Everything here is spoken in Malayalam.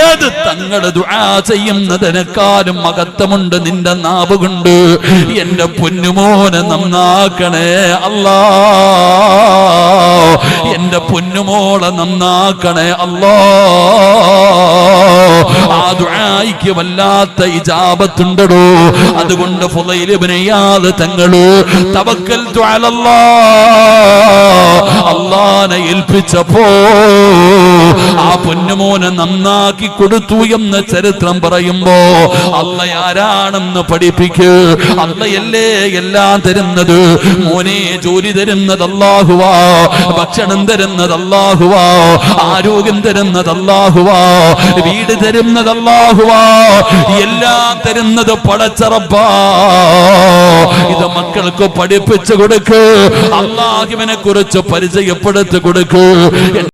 ഏത് തങ്ങള് ദുആ ചെയ്യുന്നതിനേക്കാളും മഹത്വമുണ്ട് നിന്റെ നാവ് കൊണ്ട്. എന്റെ പൊന്നുമോനെ നന്നാക്കണേ അല്ലാ, എന്റെ പൊന്നുമോളെ നന്നാക്കണേ അല്ലാ. ആ ദുആയ്ക്ക് വല്ലാത്ത ഇജാബത്തുണ്ടോ. അതുകൊണ്ട് ഫുളൈൽ ഇബ്നു ഇയാദ് തങ്ങള് തവക്കൽതു അലല്ലാഹ്, അല്ലാഹനെ ഏൽപ്പിച്ചപ്പോ ആ പൊന്നുമോനെ നന്നാക്കി കൊടുത്തു എന്ന ചരിത്രം പറയുമ്പോ അല്ല ആരാണെന്ന് പഠിപ്പിക്ക്. അല്ലയല്ലേ എല്ലാം തരുന്നത്. മോനെ ജോലി തരുന്നത് അല്ലാഹുവാ, ഭക്ഷണം തരുന്നത് അല്ലാഹുവാ, ആരോഗ്യം തരുന്നത് അല്ലാഹുവാ, വീട് തരുന്നത് അല്ലാഹുവാ, എല്ലാം തരുന്നത് പടച്ച റബ്ബാ. ഇത് മക്കൾക്ക് പഠിപ്പിച്ചു കൊടുക്ക്, അല്ലാഹുവിനെ കുറിച്ച് പരിചയപ്പെടുത്തി കൊടുക്ക്.